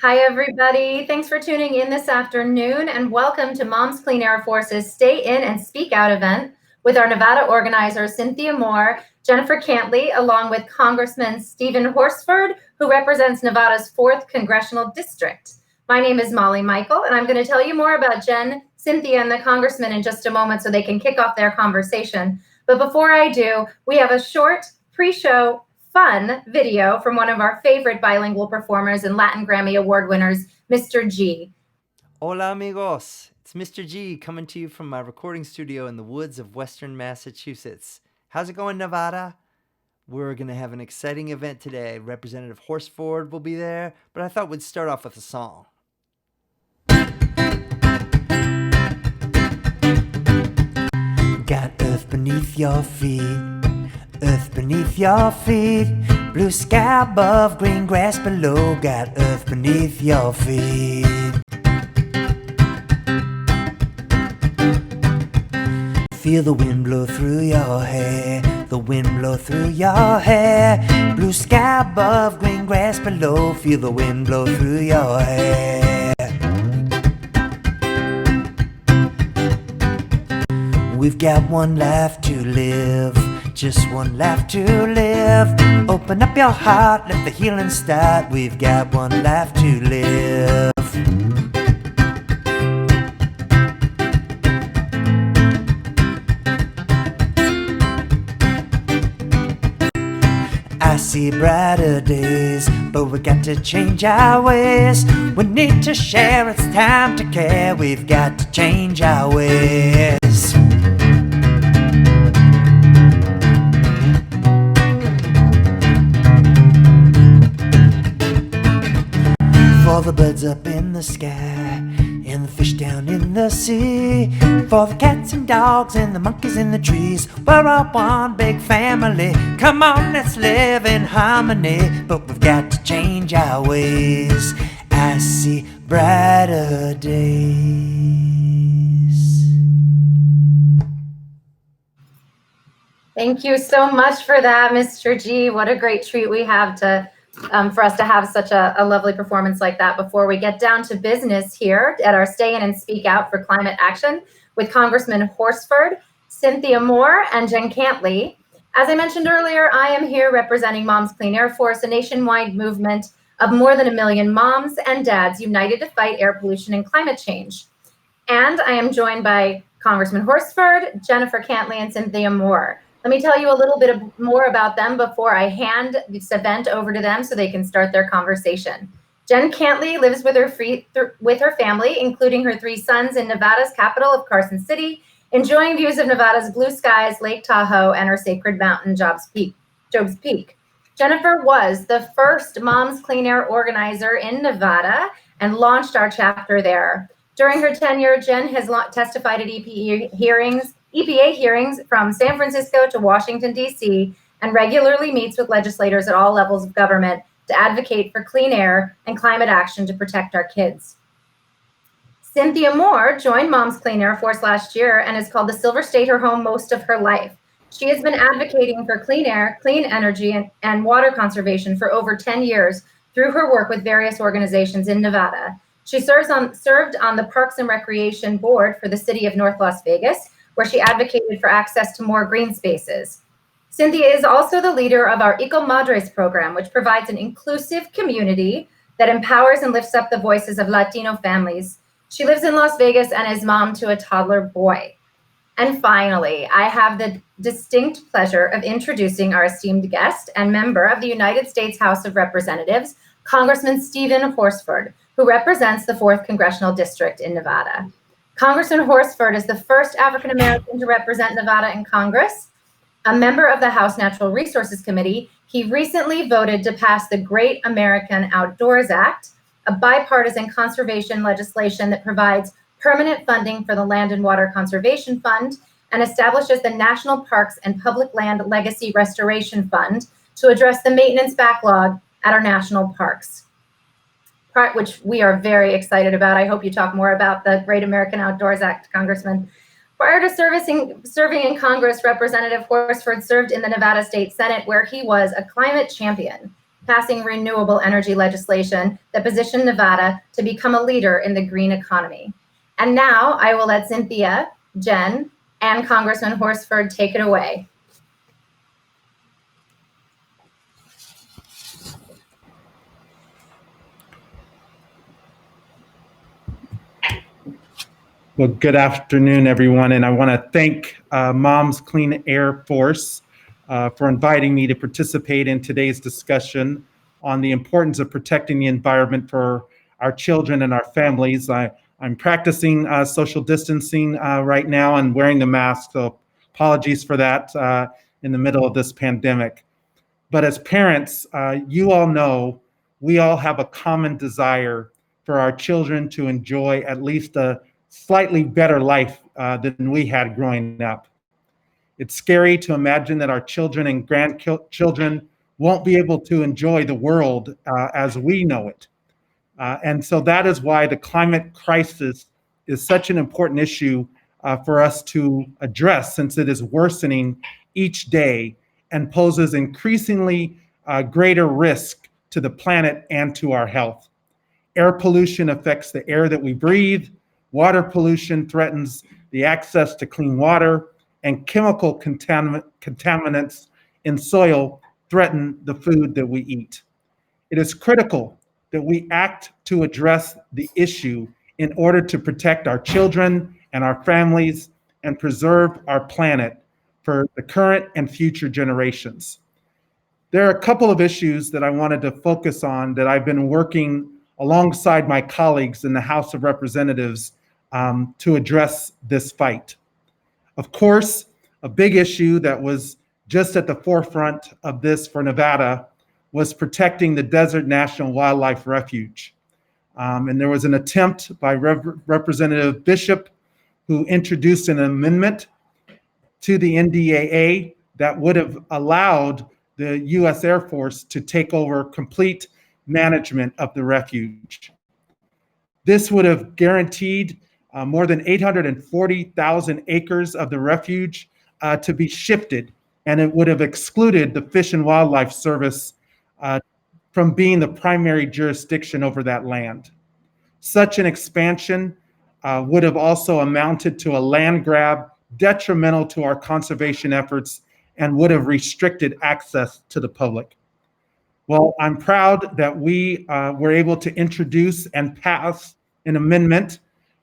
Hi, everybody. Thanks for tuning in this afternoon, and welcome to Mom's Clean Air Force's Stay In and Speak Out event with our Nevada organizers, Cynthia Moore, Jennifer Cantley, along with Congressman Stephen Horsford, who represents Nevada's 4th Congressional District. My name is Molly Michael, and I'm going to tell you more about Jen, Cynthia, and the congressman in just a moment so they can kick off their conversation. But before I do, we have a short pre-show fun video from one of our favorite bilingual performers and Latin Grammy Award winners, Mr. G. Hola amigos, it's Mr. G coming to you from my recording studio in the woods of western Massachusetts. How's it going, Nevada? We're going to have an exciting event today. Representative Horsford will be there, but I thought we'd start off with a song. Got earth beneath your feet, earth beneath your feet, blue sky above, green grass below, got earth beneath your feet. Feel the wind blow through your hair, the wind blow through your hair, blue sky above, green grass below, feel the wind blow through your hair. We've got one life to live, just one life to live. Open up your heart, let the healing start. We've got one life to live. I see brighter days, but we got to change our ways. We need to share, it's time to care. We've got to change our ways. For the birds up in the sky, and the fish down in the sea, for the cats and dogs and the monkeys in the trees, we're all one big family. Come on, let's live in harmony, but we've got to change our ways. I see brighter days. Thank you so much for that, Mr. G. What a great treat we have to for us to have such a lovely performance like that. Before we get down to business here at our Stay In and Speak Out for Climate Action with Congressman Horsford, Cynthia Moore, and Jen Cantley. As I mentioned earlier, I am here representing Mom's Clean Air Force, a nationwide movement of more than 1 million moms and dads united to fight air pollution and climate change. And I am joined by Congressman Horsford, Jennifer Cantley, and Cynthia Moore. Let me tell you a little bit more about them before I hand this event over to them so they can start their conversation. Jen Cantley lives with her family, including her 3 sons, in Nevada's capital of Carson City, enjoying views of Nevada's blue skies, Lake Tahoe, and her sacred mountain, Jobs Peak. Jennifer was the first Mom's Clean Air organizer in Nevada and launched our chapter there. During her tenure, Jen has testified at EPA hearings from San Francisco to Washington, D.C., and regularly meets with legislators at all levels of government to advocate for clean air and climate action to protect our kids. Cynthia Moore joined Mom's Clean Air Force last year and has called the Silver State her home most of her life. She has been advocating for clean air, clean energy, and water conservation for over 10 years through her work with various organizations in Nevada. She served on the Parks and Recreation Board for the city of North Las Vegas, where she advocated for access to more green spaces. Cynthia is also the leader of our Eco Madres program, which provides an inclusive community that empowers and lifts up the voices of Latino families. She lives in Las Vegas and is mom to a toddler boy. And finally, I have the distinct pleasure of introducing our esteemed guest and member of the United States House of Representatives, Congressman Stephen Horsford, who represents the 4th Congressional District in Nevada. Congressman Horsford is the first African American to represent Nevada in Congress. A member of the House Natural Resources Committee, he recently voted to pass the Great American Outdoors Act, a bipartisan conservation legislation that provides permanent funding for the Land and Water Conservation Fund and establishes the National Parks and Public Land Legacy Restoration Fund to address the maintenance backlog at our national parks, which we are very excited about. I hope you talk more about the Great American Outdoors Act, Congressman. Prior to serving in Congress, Representative Horsford served in the Nevada State Senate, where he was a climate champion. passing renewable energy legislation that positioned Nevada to become a leader in the green economy. And now I will let Cynthia, Jen, and Congressman Horsford take it away. Well, good afternoon, everyone, and I want to thank Mom's Clean Air Force for inviting me to participate in today's discussion on the importance of protecting the environment for our children and our families. I'm practicing social distancing right now and wearing the mask, so apologies for that in the middle of this pandemic. But as parents, you all know we all have a common desire for our children to enjoy at least a slightly better life than we had growing up. It's scary to imagine that our children and grandchildren won't be able to enjoy the world as we know it. And so that is why the climate crisis is such an important issue for us to address, since it is worsening each day and poses increasingly greater risk to the planet and to our health. Air pollution affects the air that we breathe. Water pollution threatens the access to clean water, and chemical contaminants in soil threaten the food that we eat. It is critical that we act to address the issue in order to protect our children and our families and preserve our planet for the current and future generations. There are a couple of issues that I wanted to focus on that I've been working alongside my colleagues in the House of Representatives to address this fight. Of course, a big issue that was just at the forefront of this for Nevada was protecting the Desert National Wildlife Refuge. And there was an attempt by Representative Bishop, who introduced an amendment to the NDAA that would have allowed the U.S. Air Force to take over complete management of the refuge. This would have guaranteed more than 840,000 acres of the refuge to be shifted, and it would have excluded the Fish and Wildlife Service from being the primary jurisdiction over that land. Such an expansion would have also amounted to a land grab detrimental to our conservation efforts and would have restricted access to the public. Well, I'm proud that we were able to introduce and pass an amendment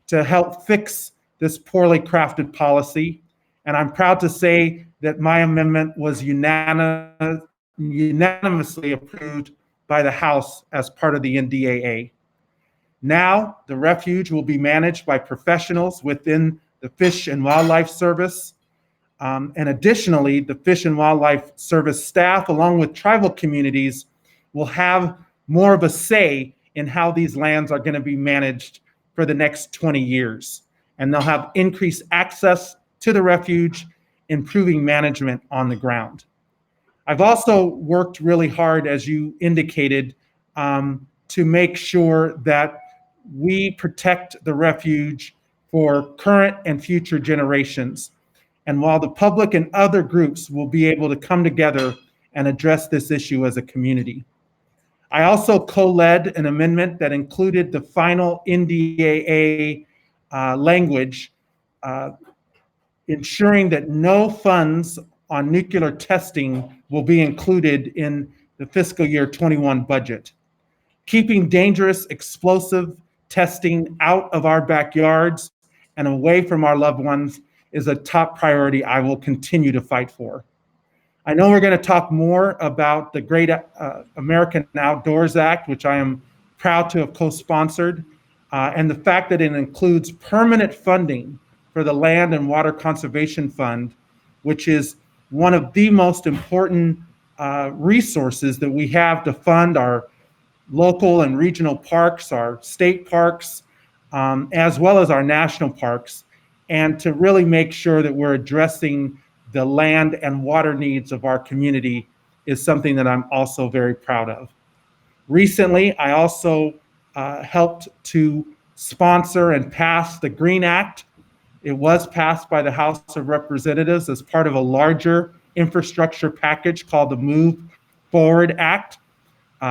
to help fix this poorly crafted policy. And I'm proud to say that my amendment was unanimously approved by the House as part of the NDAA. Now, the refuge will be managed by professionals within the Fish and Wildlife Service. And additionally, the Fish and Wildlife Service staff, along with tribal communities, will have more of a say in how these lands are going to be managed for the next 20 years. And they'll have increased access to the refuge, improving management on the ground. I've also worked really hard, as you indicated, to make sure that we protect the refuge for current and future generations. And while the public and other groups will be able to come together and address this issue as a community. I also co-led an amendment that included the final NDAA language, ensuring that no funds on nuclear testing will be included in the fiscal year 21 budget. Keeping dangerous explosive testing out of our backyards and away from our loved ones is a top priority I will continue to fight for. I know we're going to talk more about the Great American Outdoors Act, which I am proud to have co-sponsored, and the fact that it includes permanent funding for the Land and Water Conservation Fund, which is one of the most important resources that we have to fund our local and regional parks, our state parks, as well as our national parks, and to really make sure that we're addressing the land and water needs of our community is something that I'm also very proud of. Recently, I also helped to sponsor and pass the Green Act. It was passed by the House of Representatives as part of a larger infrastructure package called the Move Forward Act.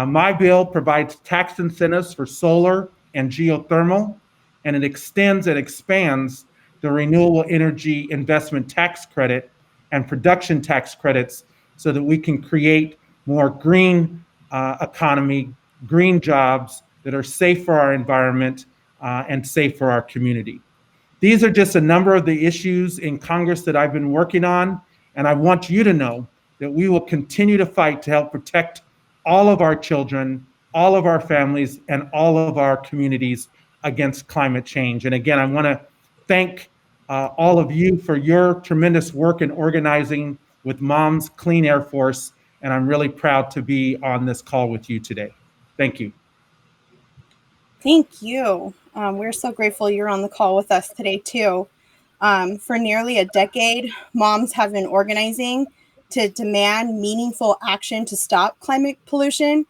My bill provides tax incentives for solar and geothermal, and it extends and expands the renewable energy investment tax credit and production tax credits so that we can create more green economy, green jobs that are safe for our environment and safe for our community. These are just a number of the issues in Congress that I've been working on, and I want you to know that we will continue to fight to help protect all of our children, all of our families, and all of our communities against climate change. And again, I want to thank all of you for your tremendous work in organizing with Mom's Clean Air Force, and I'm really proud to be on this call with you today. Thank you. Thank you. We're so grateful you're on the call with us today, too. For nearly a decade, moms have been organizing to demand meaningful action to stop climate pollution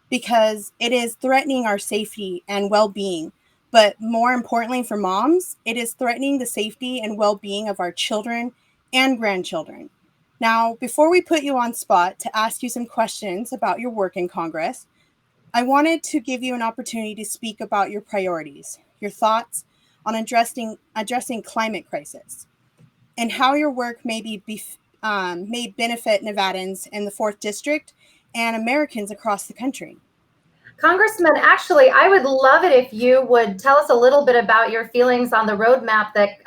because it is threatening our safety and well-being. But more importantly for moms, it is threatening the safety and well-being of our children and grandchildren. Now, before we put you on spot to ask you some questions about your work in Congress, I wanted to give you an opportunity to speak about your priorities, your thoughts on addressing climate crisis, and how your work may benefit Nevadans in the 4th District and Americans across the country. Congressman, actually, I would love it if you would tell us a little bit about your feelings on the roadmap that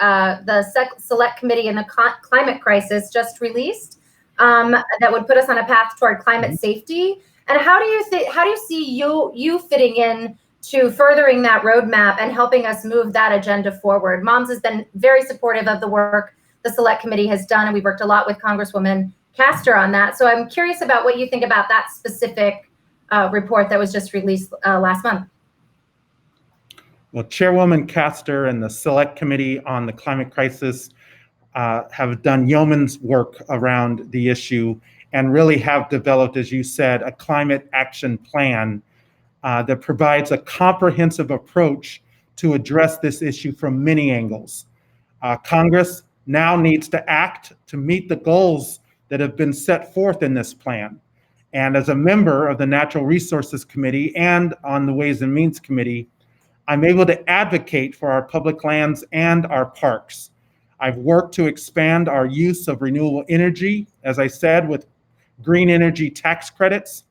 the Select Committee in the Climate Crisis just released that would put us on a path toward climate safety. And how do you see you fitting in to furthering that roadmap and helping us move that agenda forward? Moms has been very supportive of the work the Select Committee has done, and we worked a lot with Congresswoman Castor on that. So I'm curious about what you think about that specific report that was just released last month. Well, Chairwoman Castor and the Select Committee on the Climate Crisis have done yeoman's work around the issue and really have developed, as you said, a climate action plan that provides a comprehensive approach to address this issue from many angles. Congress now needs to act to meet the goals that have been set forth in this plan. And as a member of the Natural Resources Committee and on the Ways and Means Committee, I'm able to advocate for our public lands and our parks. I've worked to expand our use of renewable energy, as I said, with green energy tax credits.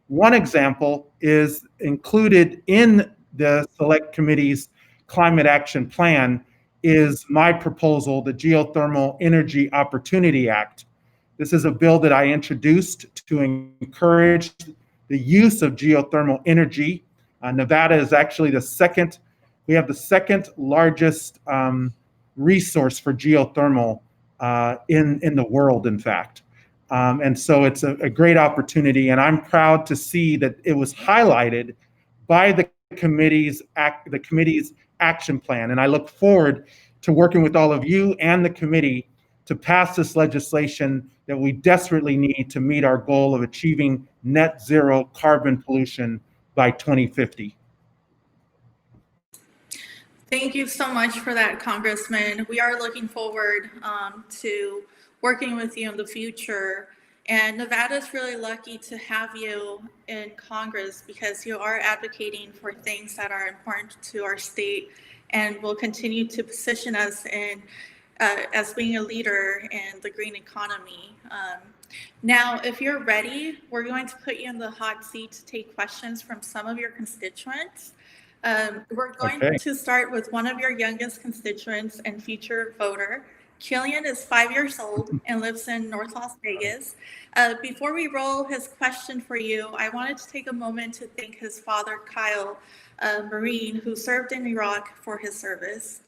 One example is included in the Select Committee's Climate Action Plan is my proposal, the Geothermal Energy Opportunity Act. This is a bill that I introduced to encourage the use of geothermal energy. Nevada is actually we have the second largest resource for geothermal in the world, in fact. And so it's a great opportunity, and I'm proud to see that it was highlighted by the committee's action plan. And I look forward to working with all of you and the committee to pass this legislation that we desperately need to meet our goal of achieving net zero carbon pollution by 2050. Thank you so much for that, Congressman. We are looking forward to working with you in the future. And Nevada's really lucky to have you in Congress because you are advocating for things that are important to our state and will continue to position us in as being a leader in the green economy. Now, if you're ready, we're going to put you in the hot seat to take questions from some of your constituents. We're going to start with one of your youngest constituents and future voter. Killian is 5 years old and lives in North Las Vegas. Before we roll his question for you, I wanted to take a moment to thank his father, Kyle, a Marine who served in Iraq, for his service.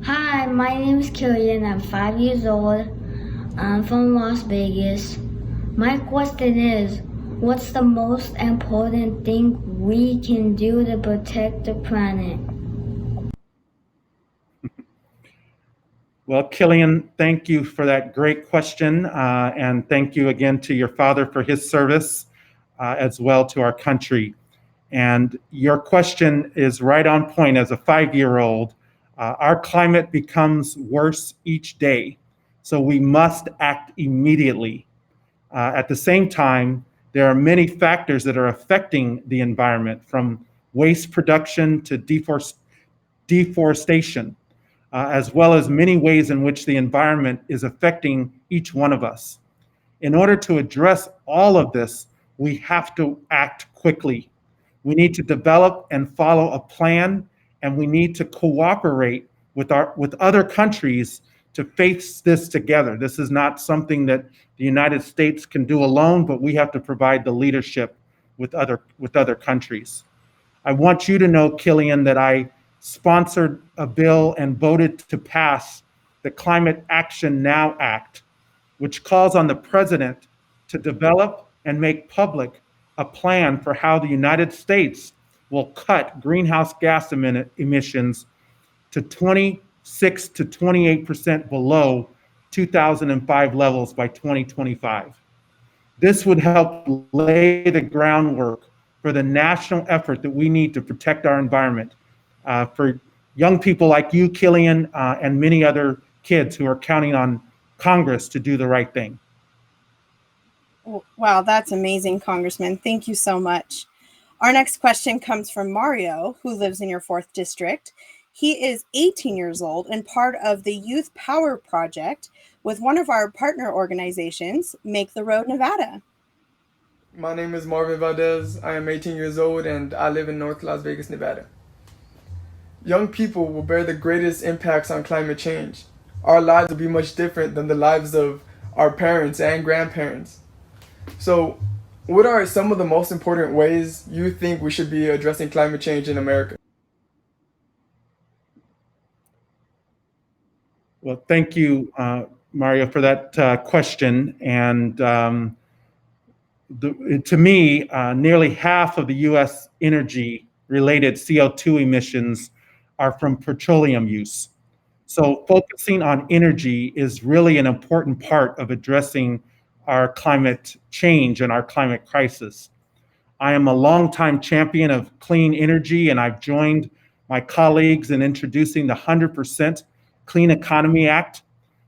Hi, my name is Killian. I'm 5 years old. I'm from Las Vegas. My question is, what's the most important thing we can do to protect the planet? Well, Killian, thank you for that great question. And thank you again to your father for his service, as well to our country. And your question is right on point. As a 5-year-old, our climate becomes worse each day. So we must act immediately. At the same time, there are many factors that are affecting the environment, from waste production to deforestation, as well as many ways in which the environment is affecting each one of us. In order to address all of this, we have to act quickly. We need to develop and follow a plan, and we need to cooperate with other countries to face this together. This is not something that the United States can do alone, but we have to provide the leadership with other countries. I want you to know, Killian, that I sponsored a bill and voted to pass the Climate Action Now Act, which calls on the president to develop and make public a plan for how the United States will cut greenhouse gas emissions to 26 to 28% below 2005 levels by 2025. This would help lay the groundwork for the national effort that we need to protect our environment for young people like you, Killian, and many other kids who are counting on Congress to do the right thing. Wow, that's amazing, Congressman. Thank you so much. Our next question comes from Mario, who lives in your 4th district. He is 18 years old and part of the Youth Power Project with one of our partner organizations, Make the Road Nevada. My name is Marvin Valdez. I am 18 years old and I live in North Las Vegas, Nevada. Young people will bear the greatest impacts on climate change. Our lives will be much different than the lives of our parents and grandparents. So, what are some of the most important ways you think we should be addressing climate change in America? Well, thank you, Mario, for that question. And to me, nearly half of the U.S. energy-related CO2 emissions are from petroleum use. So focusing on energy is really an important part of addressing our climate change and our climate crisis. I am a longtime champion of clean energy, and I've joined my colleagues in introducing the 100% Clean Economy Act,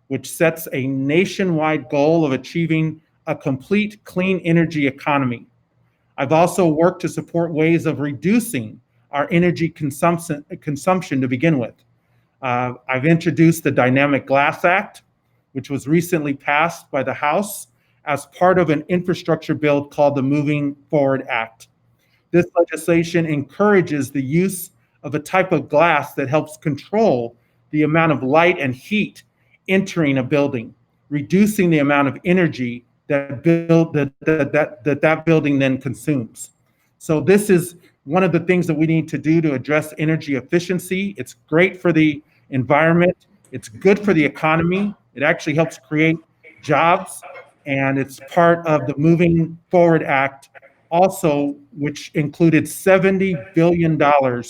which sets a nationwide goal of achieving a complete clean energy economy. I've also worked to support ways of reducing our energy consumption to begin with. I've introduced the Dynamic Glass Act, which was recently passed by the House as part of an infrastructure bill called the Moving Forward Act. This legislation encourages the use of a type of glass that helps control the amount of light and heat entering a building, reducing the amount of energy that building then consumes. So this is one of the things that we need to do to address energy efficiency. It's great for the environment. It's good for the economy. It actually helps create jobs, and it's part of the Moving Forward Act also, which included $70 billion to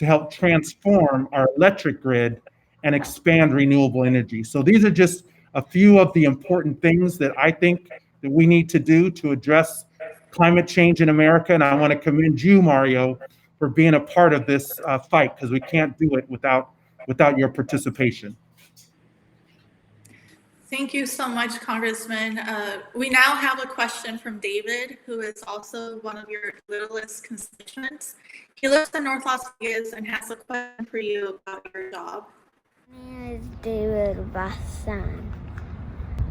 help transform our electric grid and expand renewable energy. So these are just a few of the important things that I think that we need to do to address climate change in America. And I want to commend you, Mario, for being a part of this fight, because we can't do it without your participation. Thank you so much, Congressman. We now have a question from David, who is also one of your littlest constituents. He lives in North Las Vegas and has a question for you about your job. My name is David Bassan.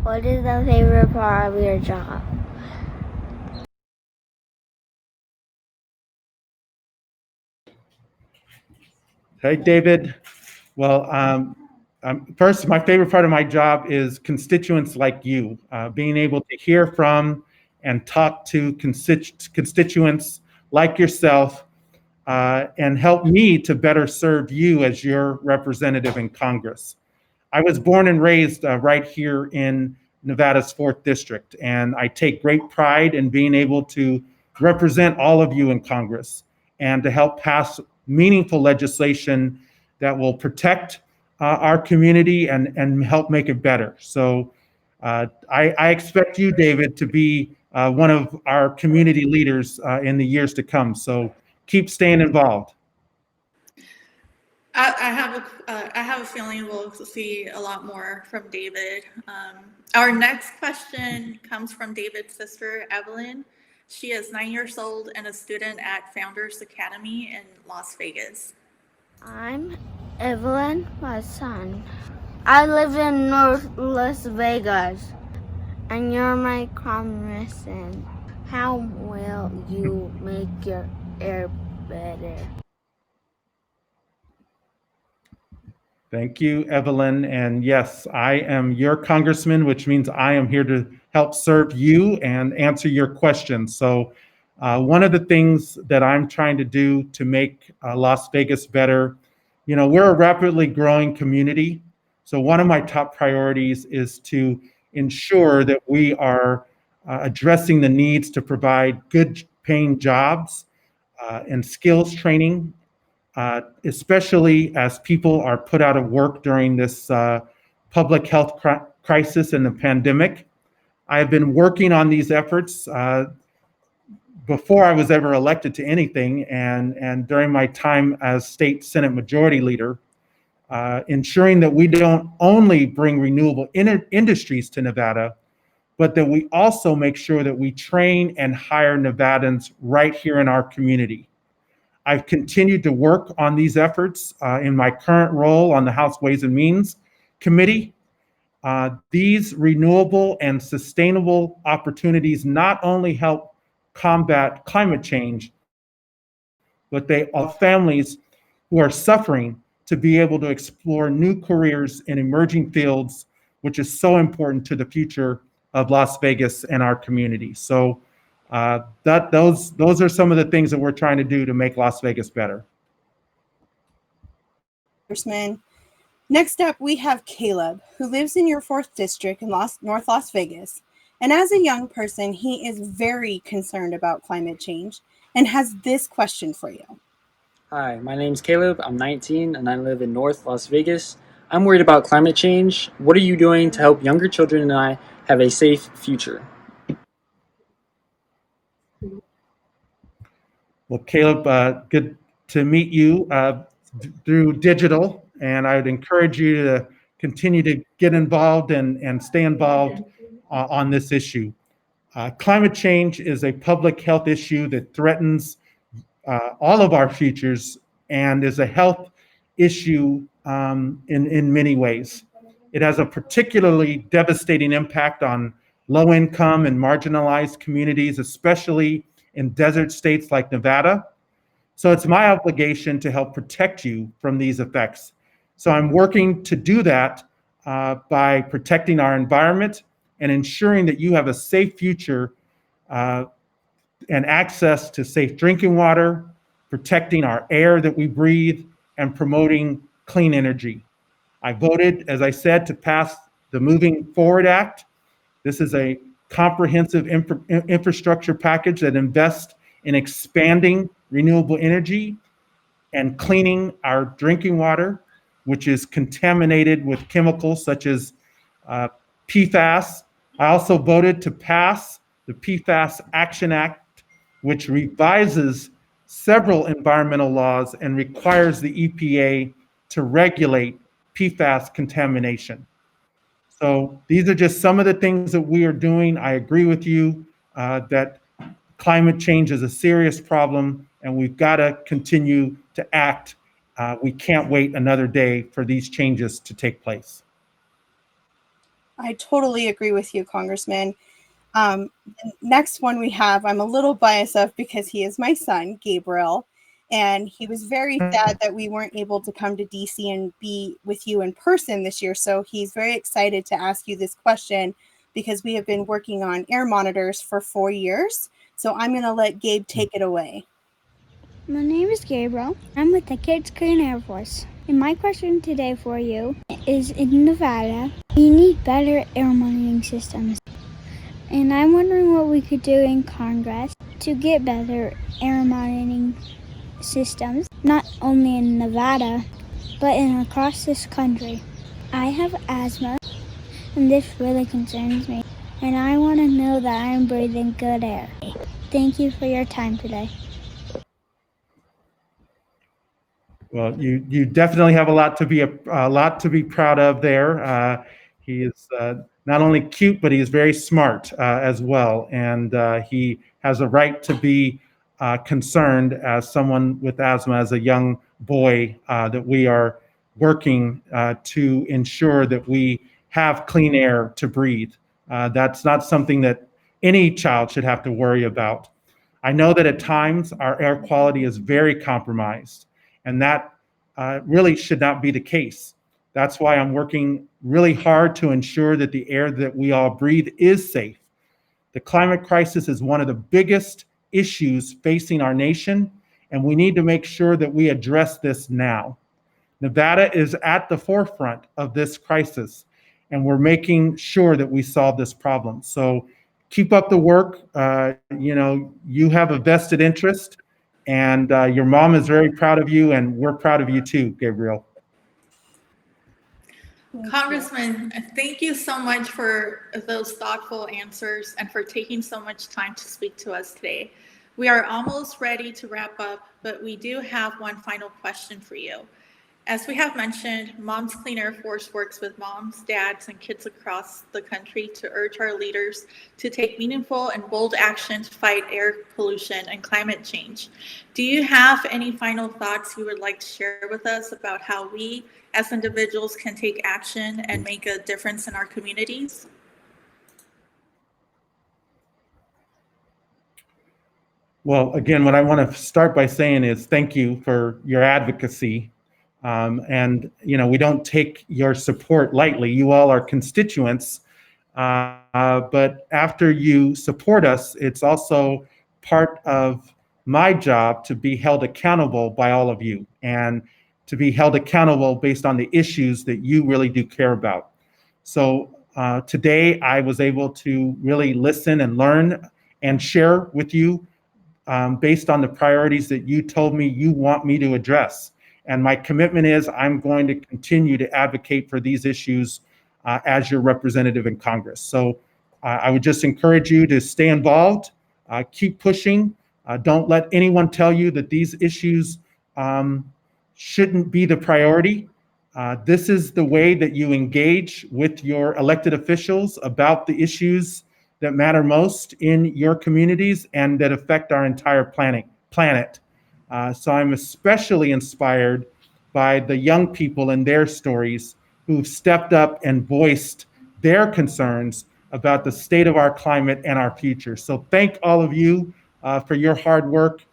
What is the favorite part of your job? Hey, David. Well, first, my favorite part of my job is constituents like you, being able to hear from and talk to constituents like yourself, and help me to better serve you as your representative in Congress. I was born and raised right here in Nevada's 4th District, and I take great pride in being able to represent all of you in Congress and to help pass meaningful legislation that will protect our community and help make it better. So I expect you, David, to be one of our community leaders in the years to come. So keep staying involved. I have a feeling we'll see a lot more from David. Our next question comes from David's sister, Evelyn. She is 9 years old and a student at Founders Academy in Las Vegas. I'm Evelyn, my son. I live in North Las Vegas, and you're my congressman. How will you make your air better? Thank you, Evelyn. And yes, I am your congressman, which means I am here to help serve you and answer your questions. So one of the things that I'm trying to do to make Las Vegas better, we're a rapidly growing community. So one of my top priorities is to ensure that we are addressing the needs to provide good paying jobs and skills training, especially as people are put out of work during this public health crisis and the pandemic. I have been working on these efforts before I was ever elected to anything, and during my time as state Senate Majority Leader, ensuring that we don't only bring renewable industries to Nevada, but that we also make sure that we train and hire Nevadans right here in our community. I've continued to work on these efforts in my current role on the House Ways and Means Committee. These renewable and sustainable opportunities not only help combat climate change, but they allow families who are suffering to be able to explore new careers in emerging fields, which is so important to the future of Las Vegas and our community. So those are some of the things that we're trying to do to make Las Vegas better. Congressman. Next up, we have Caleb, who lives in your 4th district in North Las Vegas. And as a young person, he is very concerned about climate change and has this question for you. Hi, my name's Caleb. I'm 19 and I live in North Las Vegas. I'm worried about climate change. What are you doing to help younger children and I have a safe future? Well, Caleb, good to meet you through digital, and I would encourage you to continue to get involved and stay involved on this issue. Climate change is a public health issue that threatens all of our futures and is a health issue in many ways. It has a particularly devastating impact on low-income and marginalized communities, especially in desert states like Nevada. So it's my obligation to help protect you from these effects. So I'm working to do that by protecting our environment and ensuring that you have a safe future and access to safe drinking water, protecting our air that we breathe, and promoting clean energy. I voted, as I said, to pass the Moving Forward Act. This is a comprehensive infrastructure package that invests in expanding renewable energy and cleaning our drinking water, which is contaminated with chemicals such as PFAS. I also voted to pass the PFAS Action Act, which revises several environmental laws and requires the EPA to regulate PFAS contamination. So these are just some of the things that we are doing. I agree with you that climate change is a serious problem and we've got to continue to act. We can't wait another day for these changes to take place. I totally agree with you, Congressman. The next one we have, I'm a little biased of because he is my son, Gabriel, and he was very sad that we weren't able to come to DC and be with you in person this year. So he's very excited to ask you this question because we have been working on air monitors for 4 years. So I'm going to let Gabe take it away. My name is Gabriel. I'm with the Kids Clean Air Force. And my question today for you is, in Nevada, we need better air monitoring systems. And I'm wondering what we could do in Congress to get better air monitoring systems, not only in Nevada, but across this country. I have asthma, and this really concerns me. And I want to know that I'm breathing good air. Thank you for your time today. Well, you definitely have a lot to be proud of there. He is not only cute, but he's very smart as well. And he has a right to be concerned as someone with asthma, as a young boy, that we are working to ensure that we have clean air to breathe. That's not something that any child should have to worry about. I know that at times our air quality is very compromised, and that really should not be the case. That's why I'm working really hard to ensure that the air that we all breathe is safe. The climate crisis is one of the biggest issues facing our nation, and we need to make sure that we address this now. Nevada is at the forefront of this crisis, and we're making sure that we solve this problem. So keep up the work. You have a vested interest, and your mom is very proud of you, and we're proud of you too, Gabriel. Congressman, thank you so much for those thoughtful answers and for taking so much time to speak to us today. We are almost ready to wrap up, but we do have one final question for you. As we have mentioned, Moms Clean Air Force works with moms, dads, and kids across the country to urge our leaders to take meaningful and bold action to fight air pollution and climate change. Do you have any final thoughts you would like to share with us about how we as individuals can take action and make a difference in our communities? Well, again, what I want to start by saying is thank you for your advocacy. We don't take your support lightly. You all are constituents, but after you support us, it's also part of my job to be held accountable by all of you, and to be held accountable based on the issues that you really do care about. So today I was able to really listen and learn and share with you based on the priorities that you told me you want me to address. And my commitment is I'm going to continue to advocate for these issues as your representative in Congress. So I would just encourage you to stay involved, keep pushing. Don't let anyone tell you that these issues shouldn't be the priority. This is the way that you engage with your elected officials about the issues that matter most in your communities and that affect our entire planet. So I'm especially inspired by the young people and their stories who've stepped up and voiced their concerns about the state of our climate and our future. So thank all of you for your hard work.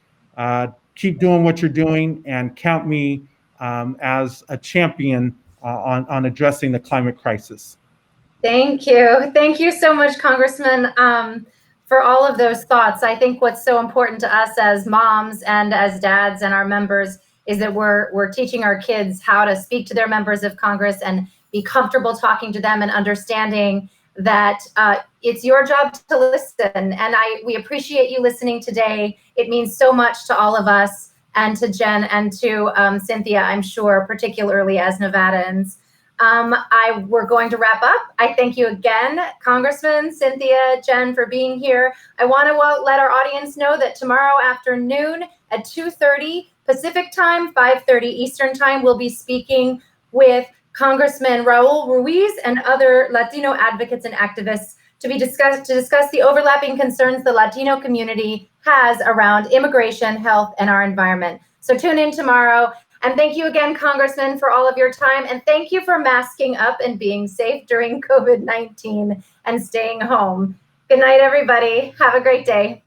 Keep doing what you're doing, and count me as a champion on addressing the climate crisis. Thank you. Thank you so much, Congressman, for all of those thoughts. I think what's so important to us as moms and as dads and our members is that we're teaching our kids how to speak to their members of Congress and be comfortable talking to them and understanding that it's your job to listen. And we appreciate you listening today. It means so much to all of us, and to Jen and to Cynthia, I'm sure, particularly as Nevadans. We're going to wrap up. I thank you again, Congressman, Cynthia, Jen, for being here. I want to let our audience know that tomorrow afternoon at 2:30 Pacific time, 5:30 Eastern time, we'll be speaking with Congressman Raul Ruiz and other Latino advocates and activists to discuss the overlapping concerns the Latino community has around immigration, health, and our environment. So tune in tomorrow. And thank you again, Congressman, for all of your time. And thank you for masking up and being safe during COVID-19 and staying home. Good night, everybody. Have a great day.